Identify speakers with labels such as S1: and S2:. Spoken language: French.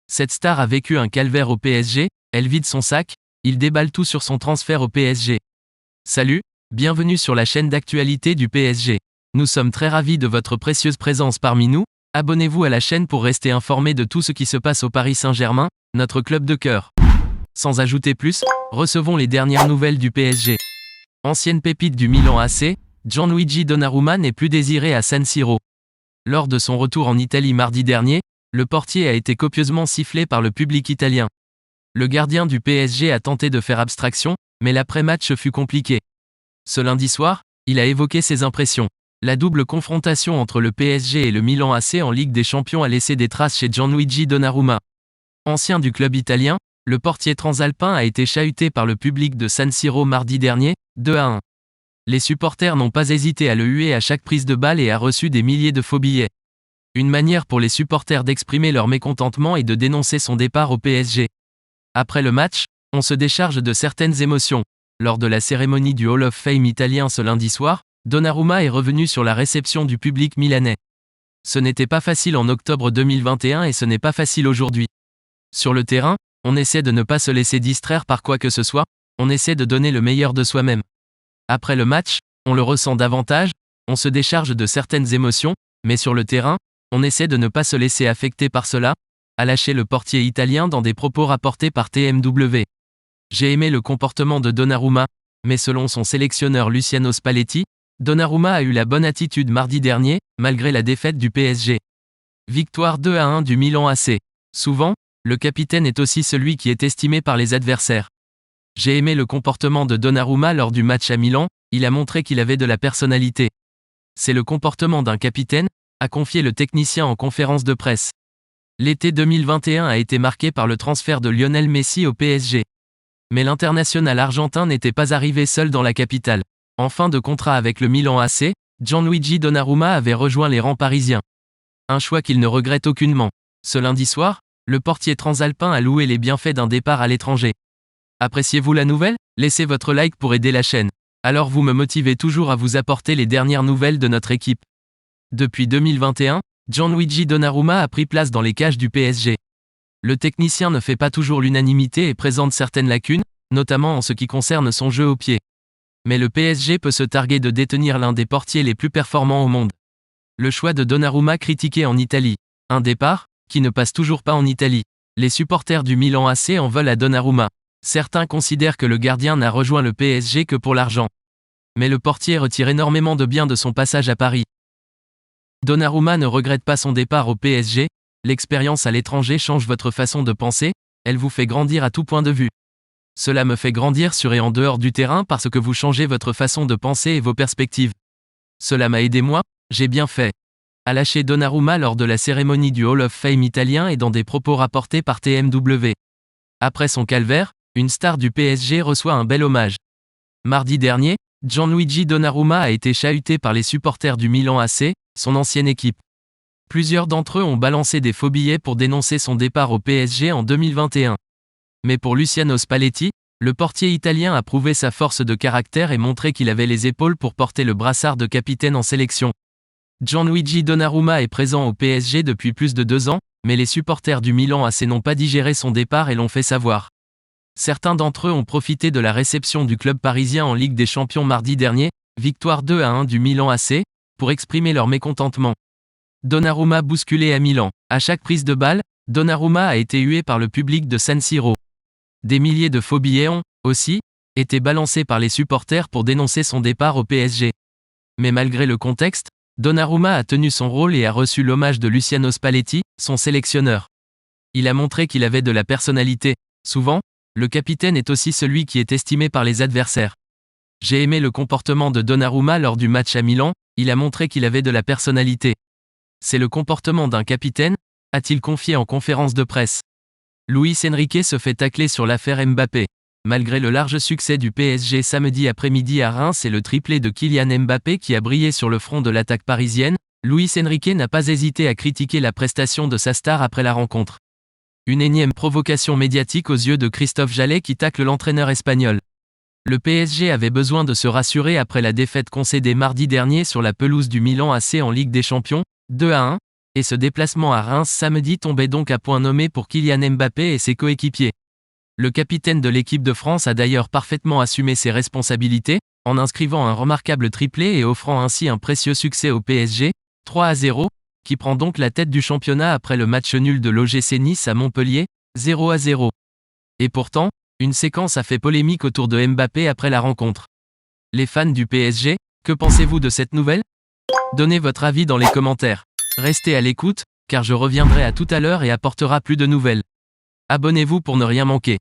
S1: Cette star a vécu un calvaire au PSG, elle vide son sac, il déballe tout sur son transfert au PSG. Salut, bienvenue sur la chaîne d'actualité du PSG. Nous sommes très ravis de votre précieuse présence parmi nous, abonnez-vous à la chaîne pour rester informé de tout ce qui se passe au Paris Saint-Germain, notre club de cœur. Sans ajouter plus, recevons les dernières nouvelles du PSG. Ancienne pépite du Milan AC, Gianluigi Donnarumma n'est plus désiré à San Siro. Lors de son retour en Italie mardi dernier, le portier a été copieusement sifflé par le public italien. Le gardien du PSG a tenté de faire abstraction, mais l'après-match fut compliqué. Ce lundi soir, il a évoqué ses impressions. La double confrontation entre le PSG et le Milan AC en Ligue des Champions a laissé des traces chez Gianluigi Donnarumma. Ancien du club italien, le portier transalpin a été chahuté par le public de San Siro mardi dernier, 2-1. Les supporters n'ont pas hésité à le huer à chaque prise de balle et a reçu des milliers de faux billets. Une manière pour les supporters d'exprimer leur mécontentement et de dénoncer son départ au PSG. Après le match, on se décharge de certaines émotions. Lors de la cérémonie du Hall of Fame italien ce lundi soir, Donnarumma est revenu sur la réception du public milanais. Ce n'était pas facile en octobre 2021 et ce n'est pas facile aujourd'hui. Sur le terrain, on essaie de ne pas se laisser distraire par quoi que ce soit, on essaie de donner le meilleur de soi-même. Après le match, on le ressent davantage, on se décharge de certaines émotions, mais sur le terrain, on essaie de ne pas se laisser affecter par cela, a lâché le portier italien dans des propos rapportés par TMW. J'ai aimé le comportement de Donnarumma, mais selon son sélectionneur Luciano Spalletti, Donnarumma a eu la bonne attitude mardi dernier, malgré la défaite du PSG. Victoire 2-1 du Milan AC. Souvent, le capitaine est aussi celui qui est estimé par les adversaires. J'ai aimé le comportement de Donnarumma lors du match à Milan, il a montré qu'il avait de la personnalité. C'est le comportement d'un capitaine, a confié le technicien en conférence de presse. L'été 2021 a été marqué par le transfert de Lionel Messi au PSG. Mais l'international argentin n'était pas arrivé seul dans la capitale. En fin de contrat avec le Milan AC, Gianluigi Donnarumma avait rejoint les rangs parisiens. Un choix qu'il ne regrette aucunement. Ce lundi soir, le portier transalpin a loué les bienfaits d'un départ à l'étranger. Appréciez-vous la nouvelle ? Laissez votre like pour aider la chaîne. Alors vous me motivez toujours à vous apporter les dernières nouvelles de notre équipe. Depuis 2021, Gianluigi Donnarumma a pris place dans les cages du PSG. Le technicien ne fait pas toujours l'unanimité et présente certaines lacunes, notamment en ce qui concerne son jeu au pied. Mais le PSG peut se targuer de détenir l'un des portiers les plus performants au monde. Le choix de Donnarumma critiqué en Italie. Un départ, qui ne passe toujours pas en Italie. Les supporters du Milan AC en veulent à Donnarumma. Certains considèrent que le gardien n'a rejoint le PSG que pour l'argent. Mais le portier retire énormément de bien de son passage à Paris. Donnarumma ne regrette pas son départ au PSG, l'expérience à l'étranger change votre façon de penser, elle vous fait grandir à tout point de vue. Cela me fait grandir sur et en dehors du terrain parce que vous changez votre façon de penser et vos perspectives. Cela m'a aidé moi, j'ai bien fait. A lâché Donnarumma lors de la cérémonie du Hall of Fame italien et dans des propos rapportés par TMW. Après son calvaire, une star du PSG reçoit un bel hommage. Mardi dernier, Gianluigi Donnarumma a été chahuté par les supporters du Milan AC, son ancienne équipe. Plusieurs d'entre eux ont balancé des faux billets pour dénoncer son départ au PSG en 2021. Mais pour Luciano Spalletti, le portier italien a prouvé sa force de caractère et montré qu'il avait les épaules pour porter le brassard de capitaine en sélection. Gianluigi Donnarumma est présent au PSG depuis plus de 2 ans, mais les supporters du Milan AC n'ont pas digéré son départ et l'ont fait savoir. Certains d'entre eux ont profité de la réception du club parisien en Ligue des Champions mardi dernier, victoire 2-1 du Milan AC, pour exprimer leur mécontentement. Donnarumma bousculé à Milan. À chaque prise de balle, Donnarumma a été hué par le public de San Siro. Des milliers de faux billets ont, aussi, été balancés par les supporters pour dénoncer son départ au PSG. Mais malgré le contexte, Donnarumma a tenu son rôle et a reçu l'hommage de Luciano Spalletti, son sélectionneur. Il a montré qu'il avait de la personnalité. Souvent, le capitaine est aussi celui qui est estimé par les adversaires. J'ai aimé le comportement de Donnarumma lors du match à Milan, il a montré qu'il avait de la personnalité. C'est le comportement d'un capitaine, a-t-il confié en conférence de presse. Luis Enrique se fait tacler sur l'affaire Mbappé. Malgré le large succès du PSG samedi après-midi à Reims et le triplé de Kylian Mbappé qui a brillé sur le front de l'attaque parisienne, Luis Enrique n'a pas hésité à critiquer la prestation de sa star après la rencontre. Une énième provocation médiatique aux yeux de Christophe Jallet qui tacle l'entraîneur espagnol. Le PSG avait besoin de se rassurer après la défaite concédée mardi dernier sur la pelouse du Milan AC en Ligue des Champions, 2-1, Et ce déplacement à Reims samedi tombait donc à point nommé pour Kylian Mbappé et ses coéquipiers. Le capitaine de l'équipe de France a d'ailleurs parfaitement assumé ses responsabilités, en inscrivant un remarquable triplé et offrant ainsi un précieux succès au PSG, 3-0, qui prend donc la tête du championnat après le match nul de l'OGC Nice à Montpellier, 0-0. Et pourtant, une séquence a fait polémique autour de Mbappé après la rencontre. Les fans du PSG, que pensez-vous de cette nouvelle? Donnez votre avis dans les commentaires. Restez à l'écoute, car je reviendrai à tout à l'heure et apportera plus de nouvelles. Abonnez-vous pour ne rien manquer.